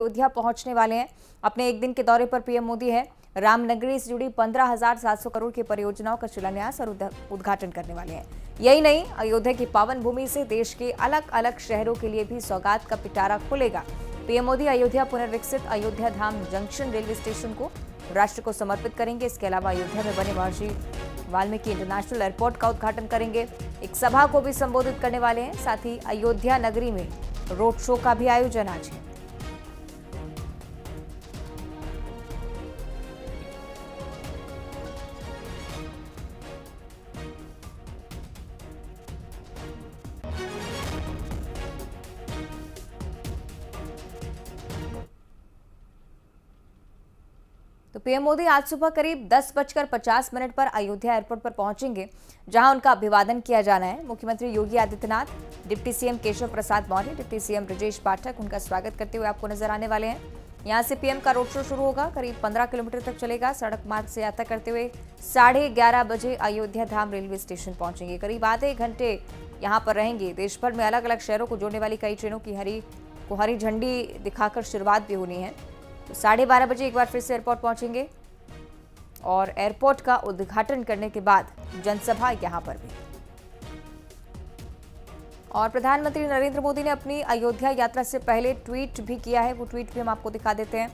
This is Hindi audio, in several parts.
अयोध्या पहुंचने वाले हैं। अपने एक दिन के दौरे पर पीएम मोदी है रामनगरी से जुड़ी 15,700 करोड़ की परियोजनाओं का शिलान्यास और उद्घाटन करने वाले हैं। यही नहीं, अयोध्या की पावन भूमि से देश के अलग अलग शहरों के लिए भी सौगात का पिटारा खुलेगा। पीएम मोदी अयोध्या पुनर्विकसित अयोध्या धाम जंक्शन रेलवे स्टेशन को राष्ट्र को समर्पित करेंगे। इसके अलावा अयोध्या में बने महर्षि वाल्मीकि इंटरनेशनल एयरपोर्ट का उद्घाटन करेंगे। एक सभा को भी संबोधित करने वाले हैं। साथ ही अयोध्या नगरी में रोड शो का भी आयोजन आज है। तो पीएम मोदी आज सुबह करीब 10:50 पर अयोध्या एयरपोर्ट पर पहुंचेंगे, जहां उनका अभिवादन किया जाना है। मुख्यमंत्री Yogi Adityanath, deputy CM Keshav Prasad Maurya, deputy CM Brajesh Pathak उनका स्वागत करते हुए आपको नजर आने वाले हैं। यहां से पीएम का रोड शो शुरू होगा, करीब 15 किलोमीटर तक चलेगा। सड़क मार्ग से यात्रा करते हुए 11:30 बजे अयोध्या धाम रेलवे स्टेशन पहुंचेंगे। करीब आधे घंटे यहां पर रहेंगे। देश भर में अलग अलग शहरों को जोड़ने वाली कई ट्रेनों की हरी झंडी दिखाकर शुरुआत भी होनी है। 12:30 बजे एक बार फिर से एयरपोर्ट पहुंचेंगे और एयरपोर्ट का उद्घाटन करने के बाद जनसभा यहां पर भी। और प्रधानमंत्री नरेंद्र मोदी ने अपनी अयोध्या यात्रा से पहले ट्वीट भी किया है। वो ट्वीट भी हम आपको दिखा देते हैं।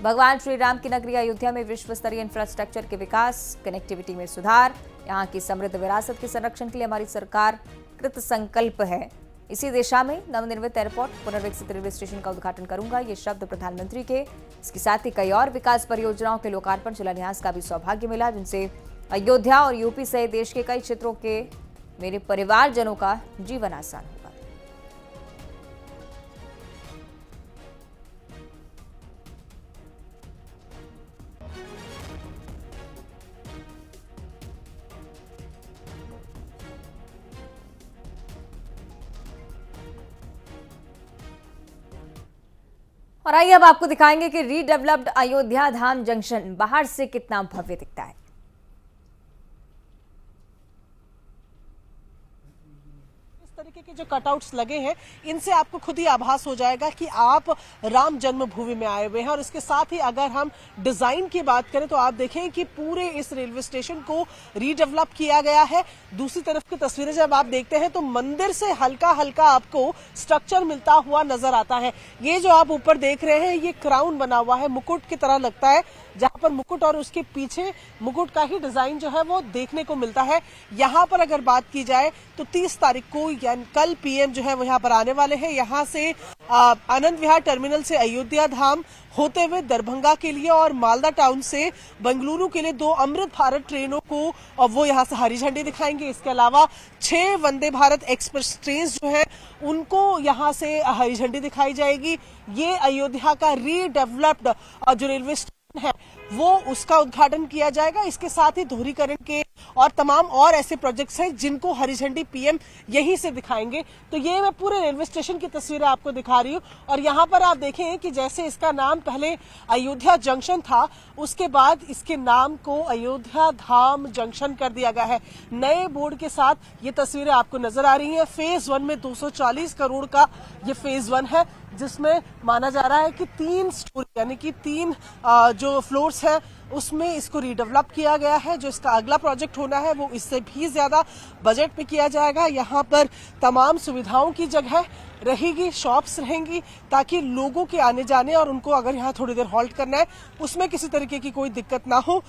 भगवान श्री राम की नगरी अयोध्या में विश्व स्तरीय इंफ्रास्ट्रक्चर के विकास, कनेक्टिविटी में सुधार, यहाँ की समृद्ध विरासत के संरक्षण के लिए हमारी सरकार कृत संकल्प है। इसी दिशा में नवनिर्मित एयरपोर्ट, पुनर्विकसित रेलवे स्टेशन का उद्घाटन करूंगा, ये शब्द प्रधानमंत्री के। इसके साथ ही कई और विकास परियोजनाओं के लोकार्पण, शिलान्यास का भी सौभाग्य मिला, जिनसे अयोध्या और यूपी सहित देश के कई क्षेत्रों के मेरे परिवारजनों का जीवन आसान होगा। और आइए अब आपको दिखाएंगे कि रीडेवलप्ड अयोध्या धाम जंक्शन बाहर से कितना भव्य दिखता है। तरीके के जो कटआउट्स लगे हैं, इनसे आपको खुद ही आभास हो जाएगा कि आप राम जन्मभूमि में आए हुए हैं। और इसके साथ ही अगर हम डिजाइन की बात करें तो आप देखें कि पूरे इस रेलवे स्टेशन को रीडेवलप किया गया है। दूसरी तरफ की तस्वीरें जब आप देखते हैं तो मंदिर से हल्का हल्का आपको स्ट्रक्चर मिलता हुआ नजर आता है। ये जो आप ऊपर देख रहे हैं, ये क्राउन बना हुआ है, मुकुट की तरह लगता है, जहां पर मुकुट और उसके पीछे मुकुट का ही डिजाइन जो है वो देखने को मिलता है। यहाँ पर अगर बात की जाए तो 30 तारीख को यानी कल पीएम जो है वो यहाँ पर आने वाले हैं। यहाँ से आनंद विहार टर्मिनल से अयोध्या धाम होते हुए दरभंगा के लिए और मालदा टाउन से बेंगलुरु के लिए 2 अमृत भारत ट्रेनों को और वो यहाँ से हरी झंडी दिखाएंगे। इसके अलावा 6 वंदे भारत एक्सप्रेस ट्रेन जो है उनको यहाँ से हरी झंडी दिखाई जाएगी। ये अयोध्या का रीडेवलप्ड जो रेलवे है वो उसका उद्घाटन किया जाएगा। इसके साथ ही दोहरीकरण के और तमाम और ऐसे प्रोजेक्ट्स हैं जिनको हरी झंडी पीएम यहीं से दिखाएंगे। तो ये मैं पूरे रेलवे स्टेशन की तस्वीरें आपको दिखा रही हूँ। और यहाँ पर आप देखें कि जैसे इसका नाम पहले अयोध्या जंक्शन था, उसके बाद इसके नाम को अयोध्या धाम जंक्शन कर दिया गया है। नए बोर्ड के साथ ये तस्वीरें आपको नजर आ रही है। फेज 1 में 240 करोड़ का ये फेज 1 है, जिसमें माना जा रहा है कि 3 स्टोरी यानी कि 3 जो फ्लोर्स हैं उसमें इसको रीडेवलप किया गया है। जो इसका अगला प्रोजेक्ट होना है वो इससे भी ज्यादा बजट पे किया जाएगा। यहाँ पर तमाम सुविधाओं की जगह रहेगी, शॉप्स रहेंगी, ताकि लोगों के आने जाने और उनको अगर यहाँ थोड़ी देर हॉल्ट करना है उसमें किसी तरीके की कोई दिक्कत ना हो।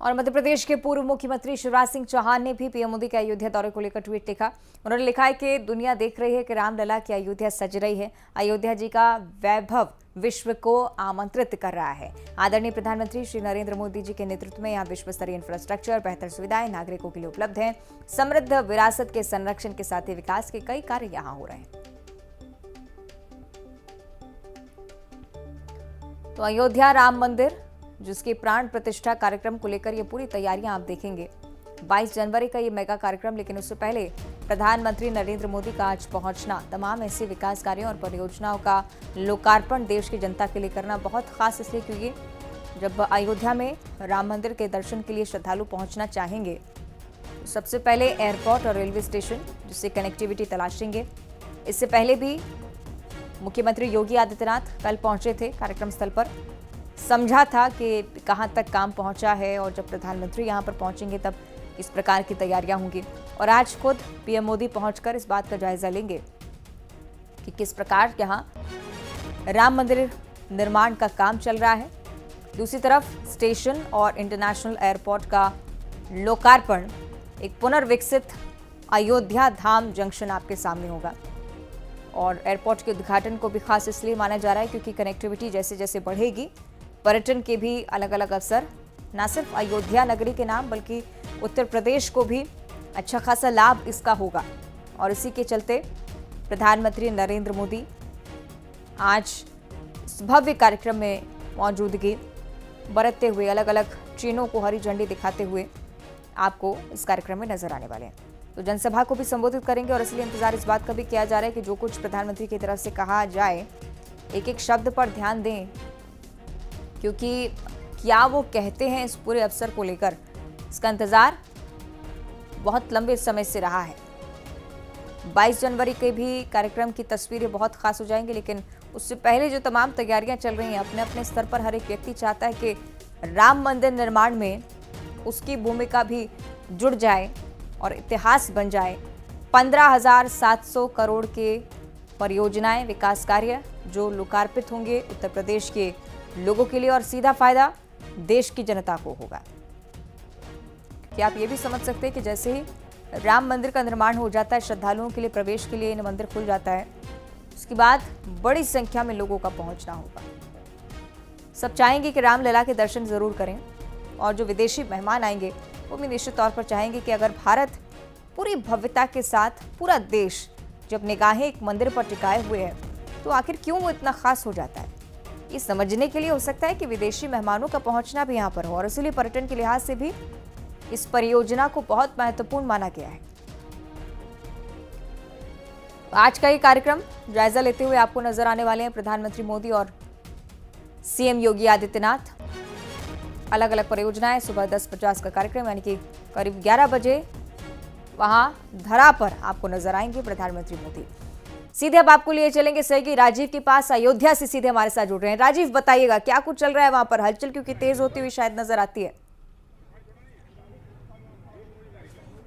और मध्य प्रदेश के पूर्व मुख्यमंत्री शिवराज सिंह चौहान ने भी पीएम मोदी के अयोध्या दौरे को लेकर ट्वीट लिखा। उन्होंने लिखा है कि दुनिया देख रही है कि रामलला की अयोध्या सज रही है। अयोध्या जी का वैभव विश्व को आमंत्रित कर रहा है। आदरणीय प्रधानमंत्री श्री नरेंद्र मोदी जी के नेतृत्व में यहाँ विश्व स्तरीय इंफ्रास्ट्रक्चर, बेहतर सुविधाएं नागरिकों के लिए उपलब्ध हैं। समृद्ध विरासत के संरक्षण के साथ ही विकास के कई कार्य यहाँ हो रहे हैं। तो अयोध्या राम मंदिर जिसके प्राण प्रतिष्ठा कार्यक्रम को लेकर ये पूरी तैयारियां आप देखेंगे। 22 जनवरी का ये मेगा कार्यक्रम, लेकिन उससे पहले प्रधानमंत्री नरेंद्र मोदी का आज पहुंचना, तमाम ऐसे विकास कार्यों और परियोजनाओं का लोकार्पण देश की जनता के लिए करना बहुत खास इसलिए क्योंकि जब अयोध्या में राम मंदिर के दर्शन के लिए श्रद्धालु पहुंचना चाहेंगे तो सबसे पहले एयरपोर्ट और रेलवे स्टेशन जिससे कनेक्टिविटी तलाशेंगे। इससे पहले भी मुख्यमंत्री योगी आदित्यनाथ कल पहुंचे थे कार्यक्रम स्थल पर, समझा था कि कहां तक काम पहुंचा है और जब प्रधानमंत्री यहां पर पहुंचेंगे तब किस प्रकार की तैयारियां होंगी। और आज खुद पीएम मोदी पहुंचकर इस बात का जायजा लेंगे कि किस प्रकार यहां राम मंदिर निर्माण का काम चल रहा है। दूसरी तरफ स्टेशन और इंटरनेशनल एयरपोर्ट का लोकार्पण, एक पुनर्विकसित अयोध्या धाम जंक्शन आपके सामने होगा। और एयरपोर्ट के उद्घाटन को भी खास इसलिए माना जा रहा है क्योंकि कनेक्टिविटी जैसे जैसे बढ़ेगी, पर्यटन के भी अलग अलग अवसर, न सिर्फ अयोध्या नगरी के नाम बल्कि उत्तर प्रदेश को भी अच्छा खासा लाभ इसका होगा। और इसी के चलते प्रधानमंत्री नरेंद्र मोदी आज इस भव्य कार्यक्रम में मौजूदगी बरतते हुए, अलग अलग ट्रेनों को हरी झंडी दिखाते हुए आपको इस कार्यक्रम में नजर आने वाले हैं। तो जनसभा को भी संबोधित करेंगे और इसलिए इंतजार इस बात का भी किया जा रहा है कि जो कुछ प्रधानमंत्री की तरफ से कहा जाए, एक एक शब्द पर ध्यान दें, क्योंकि क्या वो कहते हैं इस पूरे अवसर को लेकर, इसका इंतजार बहुत लंबे समय से रहा है। 22 जनवरी के भी कार्यक्रम की तस्वीरें बहुत खास हो जाएंगी, लेकिन उससे पहले जो तमाम तैयारियां चल रही हैं, अपने अपने स्तर पर हर एक व्यक्ति चाहता है कि राम मंदिर निर्माण में उसकी भूमिका भी जुड़ जाए और इतिहास बन जाए। 15,700 करोड़ के परियोजनाएं, विकास कार्य जो लोकार्पित होंगे उत्तर प्रदेश के लोगों के लिए, और सीधा फायदा देश की जनता को होगा। क्या आप ये भी समझ सकते हैं कि जैसे ही राम मंदिर का निर्माण हो जाता है, श्रद्धालुओं के लिए प्रवेश के लिए इन मंदिर खुल जाता है, उसके बाद बड़ी संख्या में लोगों का पहुंचना होगा। सब चाहेंगे कि रामलला के दर्शन जरूर करें, और जो विदेशी मेहमान आएंगे वो भी निश्चित तौर पर चाहेंगे कि अगर भारत पूरी भव्यता के साथ, पूरा देश जब निगाहें एक मंदिर पर टिकाए हुए है, तो आखिर क्यों वो इतना खास हो जाता है। ये समझने के लिए हो सकता है कि विदेशी मेहमानों का पहुंचना भी यहाँ पर हो, और इसलिए पर्यटन के लिहाज से भी इस परियोजना को बहुत महत्वपूर्ण माना गया है। आज का ये कार्यक्रम जायजा लेते हुए आपको नजर आने वाले हैं प्रधानमंत्री मोदी और सीएम योगी आदित्यनाथ। अलग अलग परियोजनाएं, सुबह 10:50 का कार्यक्रम यानी कि करीब 11 बजे वहां धरा पर आपको नजर आएंगे प्रधानमंत्री मोदी। सीधे अब आपको लिए चलेंगे सहयोगी राजीव के पास, अयोध्या से सीधे हमारे साथ जुड़ रहे हैं। राजीव, बताइएगा क्या कुछ चल रहा है वहां पर, हलचल क्योंकि तेज होती हुई शायद नजर आती है।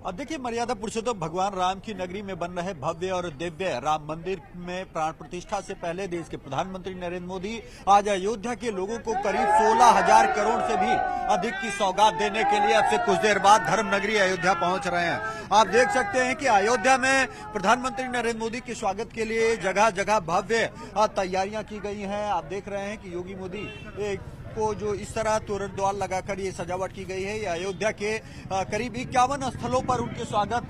अब देखिए, मर्यादा पुरुषोत्तम भगवान राम की नगरी में बन रहे भव्य और दिव्य राम मंदिर में प्राण प्रतिष्ठा से पहले देश के प्रधानमंत्री नरेंद्र मोदी आज अयोध्या के लोगों को करीब 16,000 करोड़ से भी अधिक की सौगात देने के लिए अब से कुछ देर बाद धर्म नगरी अयोध्या पहुंच रहे हैं। आप देख सकते हैं कि अयोध्या में प्रधानमंत्री नरेंद्र मोदी के स्वागत के लिए जगह जगह भव्य तैयारियां की गई हैं। आप देख रहे हैं कि योगी मोदी को जो इस तरह तोरण द्वार लगाकर ये सजावट की गई है, ये अयोध्या के करीब 51 स्थलों पर उनके स्वागत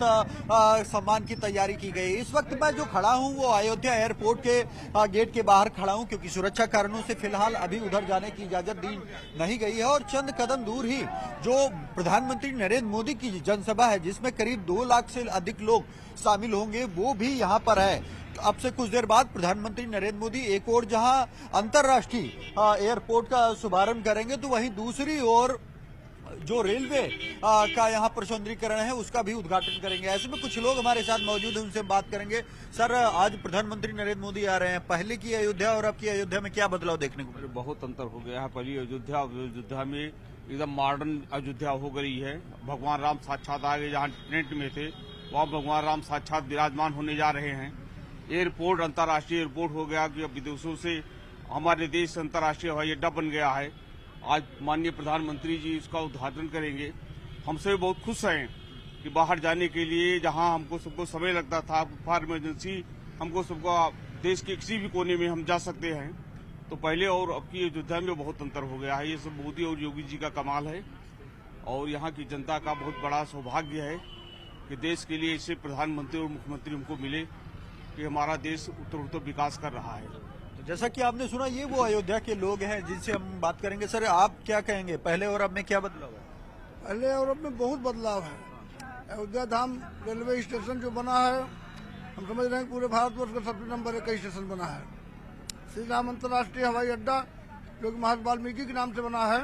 सम्मान की तैयारी की गई। इस वक्त मैं जो खड़ा हूं वो अयोध्या एयरपोर्ट के गेट के बाहर खड़ा हूं, क्योंकि सुरक्षा कारणों से फिलहाल अभी उधर जाने की इजाजत दी नहीं गई है। और चंद कदम दूर ही जो प्रधानमंत्री नरेंद्र मोदी की जनसभा है, जिसमें करीब 2 लाख से अधिक लोग शामिल होंगे, वो भी यहाँ पर है। अब से कुछ देर बाद प्रधानमंत्री नरेंद्र मोदी एक ओर जहां अंतर्राष्ट्रीय एयरपोर्ट का शुभारंभ करेंगे, तो वहीं दूसरी ओर जो रेलवे का यहाँ पर सौंदर्यीकरण है उसका भी उद्घाटन करेंगे। ऐसे में कुछ लोग हमारे साथ मौजूद हैं, उनसे बात करेंगे। सर, आज प्रधानमंत्री नरेंद्र मोदी आ रहे हैं, पहले की अयोध्या और अब की अयोध्या में क्या बदलाव देखने को मिले? बहुत अंतर हो गया है। पहली अयोध्या में एकदम मॉडर्न अयोध्या हो गई है। भगवान राम साक्षात आगे जहाँ टेंट में थे, वहाँ भगवान राम साक्षात विराजमान होने जा रहे हैं। एयरपोर्ट अंतर्राष्ट्रीय एयरपोर्ट हो गया कि अब विदेशों से हमारे देश अंतर्राष्ट्रीय हवाई अड्डा बन गया है। आज माननीय प्रधानमंत्री जी इसका उद्घाटन करेंगे। हमसे बहुत खुश हैं कि बाहर जाने के लिए जहां हमको सबको समय लगता था, फॉर इमरजेंसी हमको सबको देश के किसी भी कोने में हम जा सकते हैं, तो पहले और अब की अयोध्या में बहुत अंतर हो गया है। ये सब मोदी और योगी जी का कमाल है, और यहाँ की जनता का बहुत बड़ा सौभाग्य है कि देश के लिए ऐसे प्रधानमंत्री और मुख्यमंत्री हमको मिले कि हमारा देश उत्तर विकास कर रहा है। तो जैसा कि आपने सुना, ये वो अयोध्या के लोग हैं जिनसे हम बात करेंगे। सर, आप क्या कहेंगे, पहले और अब में क्या बदलाव है? पहले और अब में बहुत बदलाव है। अयोध्या धाम रेलवे स्टेशन जो बना है, हम समझ रहे हैं पूरे भारतवर्ष का सबसे नंबर 1 स्टेशन बना है। श्री राम अंतर्राष्ट्रीय हवाई अड्डा जो कि महर्षि वाल्मीकि के नाम से बना है,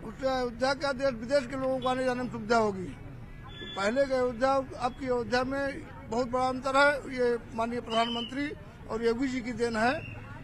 उससे अयोध्या का देश विदेश के लोगों को आने जाने में सुविधा होगी। तो पहले के अयोध्या, अब की अयोध्या में बहुत बड़ा अंतर है। ये माननीय प्रधानमंत्री और योगी जी की देन है।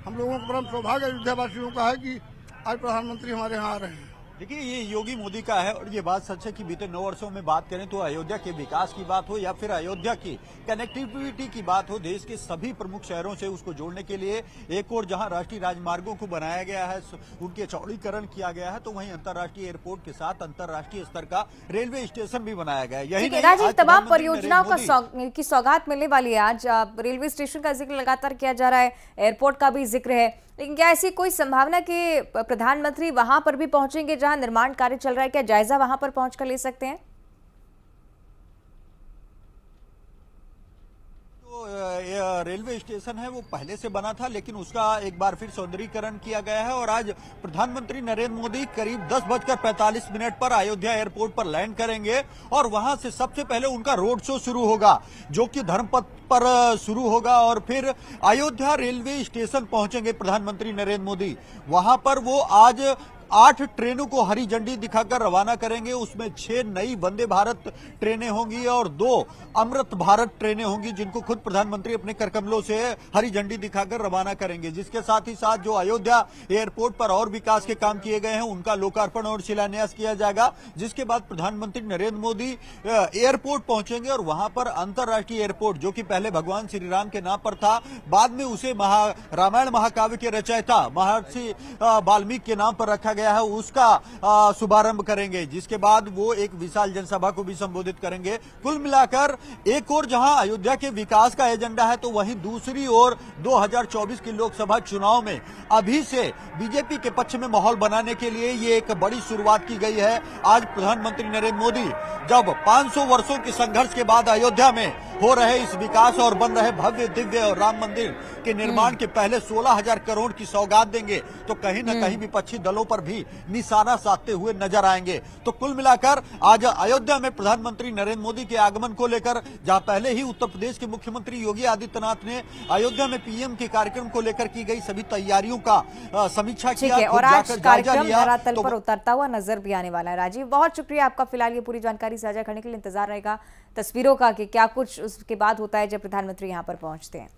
हम लोगों को परम सौभाग्य अयोध्या वासियों का है कि आज प्रधानमंत्री हमारे यहाँ आ रहे हैं। देखिए, ये योगी मोदी का है और ये बात सच है कि बीते 9 वर्षों में बात करें तो अयोध्या के विकास की बात हो या फिर अयोध्या की कनेक्टिविटी की बात हो, देश के सभी प्रमुख शहरों से उसको जोड़ने के लिए एक और जहां राष्ट्रीय राजमार्गों को बनाया गया है, उनके चौड़ीकरण किया गया है, तो वहीं अंतर्राष्ट्रीय एयरपोर्ट के साथ अंतर्राष्ट्रीय स्तर का रेलवे स्टेशन भी बनाया गया है। यही नहीं, राजीव, आज तमाम प्रधानमंत्री परियोजनाओं नरेंद्र मोदी की सौगात मिलने वाली है। आज रेलवे स्टेशन का जिक्र लगातार किया जा रहा है, एयरपोर्ट का भी जिक्र है, लेकिन क्या ऐसी कोई संभावना कि प्रधानमंत्री वहां पर भी पहुंचेंगे जहां निर्माण कार्य चल रहा है? क्या जायजा वहां पर पहुंचकर ले सकते हैं? रेलवे स्टेशन है वो पहले से बना था, लेकिन उसका एक बार फिर सौंदर्यीकरण किया गया है और आज प्रधानमंत्री नरेंद्र मोदी करीब 10:45 पर अयोध्या एयरपोर्ट पर लैंड करेंगे और वहां से सबसे पहले उनका रोड शो शुरू होगा, जो कि धर्मपथ पर शुरू होगा और फिर अयोध्या रेलवे स्टेशन पहुंचेंगे प्रधानमंत्री नरेंद्र मोदी। वहां पर वो आज 8 ट्रेनों को हरी झंडी दिखाकर रवाना करेंगे। उसमें 6 नई वंदे भारत ट्रेनें होंगी और 2 अमृत भारत ट्रेनें होंगी, जिनको खुद प्रधानमंत्री अपने करकमलों से हरी झंडी दिखाकर रवाना करेंगे। जिसके साथ ही साथ जो अयोध्या एयरपोर्ट पर और विकास के काम किए गए हैं उनका लोकार्पण और शिलान्यास किया जाएगा। जिसके बाद प्रधानमंत्री नरेंद्र मोदी एयरपोर्ट पहुंचेंगे और वहां पर अंतर्राष्ट्रीय एयरपोर्ट, जो कि पहले भगवान श्री राम के नाम पर था, बाद में उसे रामायण महाकाव्य के रचयिता महर्षि वाल्मीकि के नाम पर रखा गया है, उसका शुभारंभ करेंगे। जिसके बाद वो एक विशाल जनसभा को भी संबोधित करेंगे। कुल मिलाकर एक और जहां अयोध्या के विकास का एजेंडा है, तो वहीं दूसरी ओर 2024 के लोकसभा चुनाव में अभी से बीजेपी के पक्ष में माहौल बनाने के लिए ये एक बड़ी शुरुआत की गई है। आज प्रधानमंत्री नरेंद्र मोदी जब 500 वर्षों के संघर्ष के बाद अयोध्या में हो रहे इस विकास और बन रहे भव्य दिव्य और राम मंदिर के निर्माण के पहले 16,000 करोड़ की सौगात देंगे, तो कहीं न कहीं विपक्षी दलों पर भी निशाना साधते हुए नजर आएंगे। तो कुल मिलाकर आज अयोध्या में प्रधानमंत्री नरेंद्र मोदी के आगमन को लेकर, जहां पहले ही उत्तर प्रदेश के मुख्यमंत्री योगी आदित्यनाथ ने अयोध्या में पीएम के कार्यक्रम को लेकर की गई सभी तैयारियों का समीक्षा किया और आज कार्यक्रम धरातल तो पर उतरता हुआ नजर भी आने वाला है। राजीव, बहुत शुक्रिया आपका फिलहाल ये पूरी जानकारी साझा करने के लिए। इंतजार रहेगा तस्वीरों का कि क्या कुछ उसके बाद होता है जब प्रधानमंत्री यहाँ पर पहुंचते हैं।